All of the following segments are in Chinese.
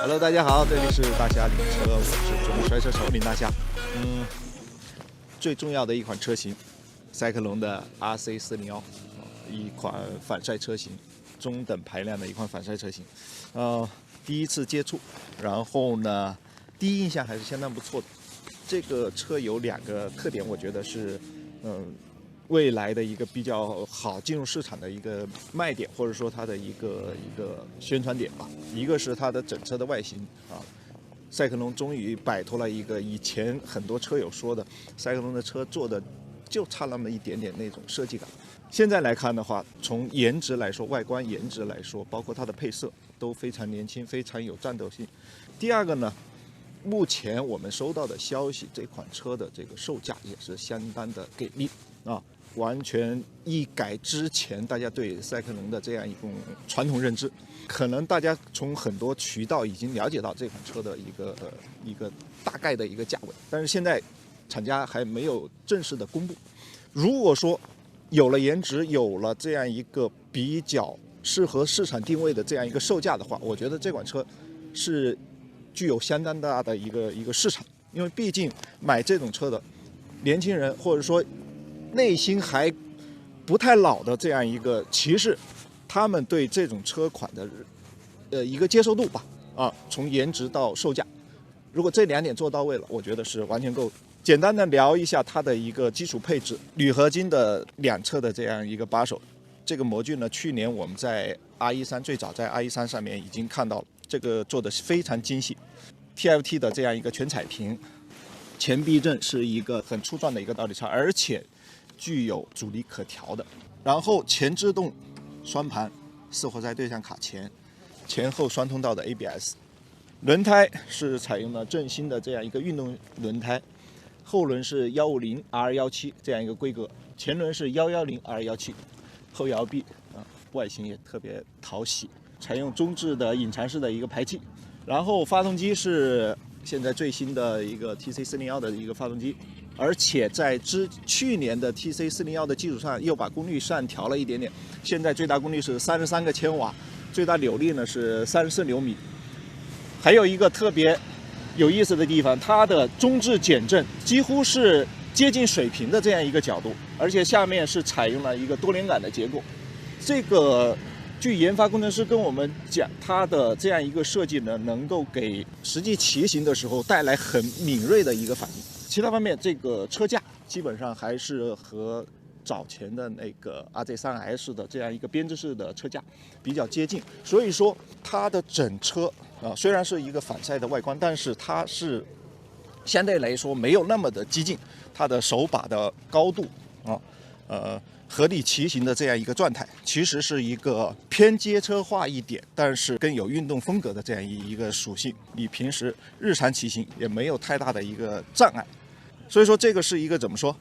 Hello， 大家好，这里是大侠领车，我是中国摔车手林大侠。最重要的一款车型，赛克隆的 RC401，一款反晒车型，中等排量的一款反晒车型。第一次接触，然后呢，第一印象还是相当不错的。这个车有2个特点，我觉得是，未来的一个比较好进入市场的一个卖点，或者说它的一个宣传点吧。一个是它的整车的外形啊，赛克隆终于摆脱了一个以前很多车友说的赛克隆的车做的就差那么一点点那种设计感。现在来看的话，从颜值来说，外观颜值来说，包括它的配色都非常年轻，非常有战斗性。第二个呢，目前我们收到的消息，这款车的这个售价也是相当的给力啊，完全一改之前大家对赛克隆的这样一种传统认知。可能大家从很多渠道已经了解到这款车的一个大概的一个价位，但是现在厂家还没有正式的公布。如果说有了颜值，有了这样一个比较适合市场定位的这样一个售价的话，我觉得这款车是具有相当大的一个市场。因为毕竟买这种车的年轻人，或者说内心还不太老的这样一个骑士，他们对这种车款的一个接受度吧，从颜值到售价，如果这2点做到位了，我觉得是完全够。简单的聊一下它的一个基础配置，铝合金的2侧的这样一个把手，这个模具呢，去年我们在 R13 最早在 R13 上面已经看到了，这个做的非常精细。TFT 的这样一个全彩屏，前避震是一个很粗壮的一个倒立叉，而且具有阻力可调的。然后前制动双盘4活塞对向卡前后双通道的 ABS， 轮胎是采用了正新的这样一个运动轮胎，后轮是150 R17 这样一个规格，前轮是110 R17， 后摇臂外形也特别讨喜，采用中置的隐藏式的一个排气。然后发动机是现在最新的一个 TC401 的一个发动机，而且在去年的 TC401 的基础上又把功率上调了一点点，现在最大功率是33个千瓦，最大扭力呢是34牛米。还有一个特别有意思的地方，它的中置减震几乎是接近水平的这样一个角度，而且下面是采用了一个多连杆的结构。这个据研发工程师跟我们讲，它的这样一个设计呢，能够给实际骑行的时候带来很敏锐的一个反应。其他方面，这个车架基本上还是和早前的那个 RZ3S 的这样一个编织式的车架比较接近，所以说它的整车虽然是一个反晒的外观，但是它是相对来说没有那么的激进，它的手把的高度合力骑行的这样一个状态，其实是一个偏街车化一点，但是更有运动风格的这样一个属性。你平时日常骑行也没有太大的一个障碍，所以说这个是一个怎么说？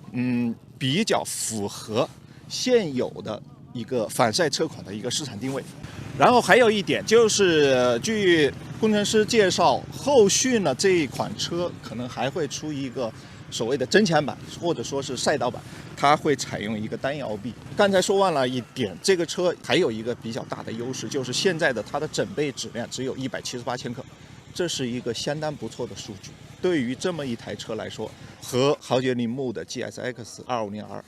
比较符合现有的一个反晒车款的一个市场定位。然后还有一点就是，据工程师介绍，后续呢这一款车可能还会出一个所谓的增强版，或者说是赛道版，它会采用一个单摇臂。刚才说忘了一点，这个车还有一个比较大的优势，就是现在的它的整备质量只有178千克，这是一个相当不错的数据。对于这么一台车来说，和豪爵铃木的 GSX 250R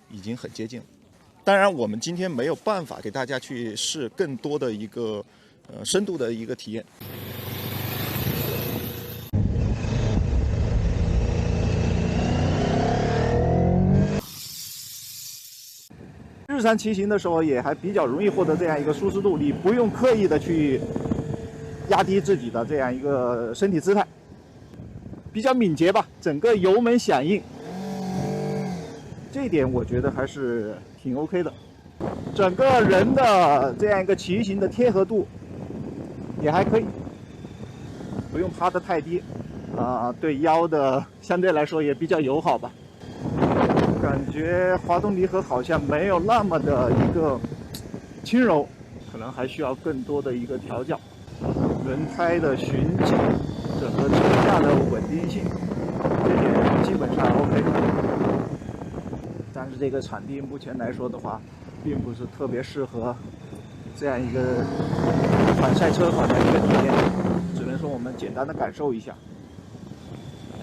已经很接近了。当然，我们今天没有办法给大家去试更多的一个深度的一个体验。日常骑行的时候也还比较容易获得这样一个舒适度，你不用刻意的去压低自己的这样一个身体姿态，比较敏捷吧。整个油门响应，这一点我觉得还是挺 OK 的。整个人的这样一个骑行的贴合度也还可以，不用趴得太低，对腰的相对来说也比较友好吧。感觉滑动离合好像没有那么的一个轻柔，可能还需要更多的一个调教。轮胎的循迹，整个车架的稳定性，这点基本上 OK。但是这个场地目前来说的话，并不是特别适合这样一个反赛车款的一个体验，只能简单的感受一下。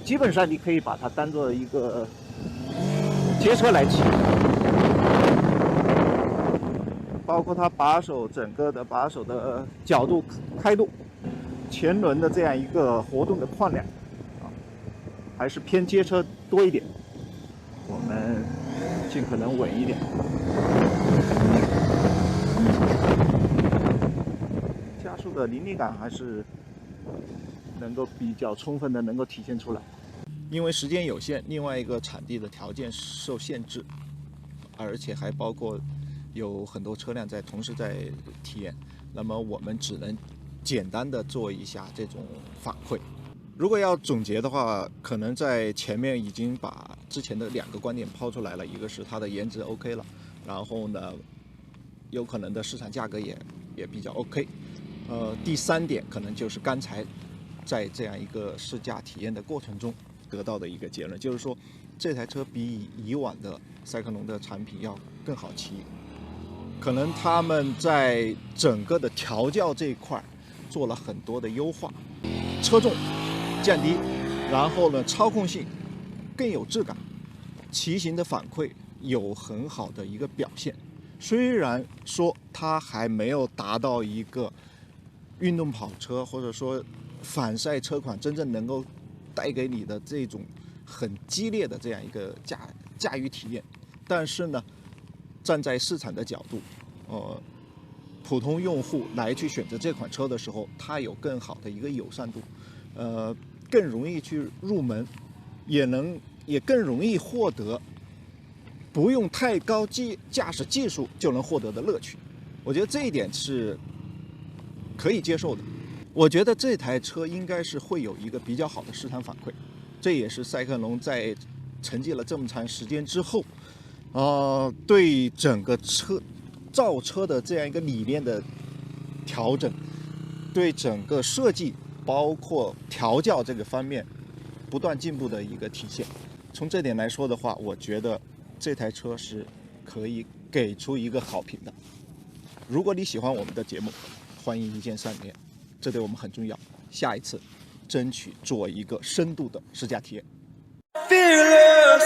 基本上你可以把它当做一个街车来骑，包括它把手整个的把手的角度、开度，前轮的这样一个活动的况量啊，还是偏街车多一点。我们尽可能稳一点，加速的凌厉感还是能够比较充分的能够体现出来。因为时间有限，另外一个场地的条件受限制，而且还包括有很多车辆同时在体验，那么我们只能简单的做一下这种反馈。如果要总结的话，可能在前面已经把之前的2个观点抛出来了，一个是它的颜值 OK 了，然后呢，有可能的市场价格也比较 OK。第3点可能就是刚才在这样一个试驾体验的过程中得到的一个结论，就是说这台车比以往的赛克龙的产品要更好骑，可能他们在整个的调教这一块做了很多的优化，车重降低，然后呢操控性更有质感，骑行的反馈有很好的一个表现。虽然说它还没有达到一个运动跑车或者说反赛车款真正能够带给你的这种很激烈的这样一个驾驭体验，但是呢，站在市场的角度，普通用户来去选择这款车的时候，它有更好的一个友善度，更容易去入门，也更容易获得不用太高驾驶技术就能获得的乐趣。我觉得这一点是可以接受的。我觉得这台车应该是会有一个比较好的市场反馈，这也是赛克龙在沉寂了这么长时间之后，对整个造车的这样一个理念的调整，对整个设计包括调教这个方面不断进步的一个体现。从这点来说的话，我觉得这台车是可以给出一个好评的。如果你喜欢我们的节目，欢迎一键3连，这对我们很重要。下一次争取做一个深度的试驾体验。Fearless.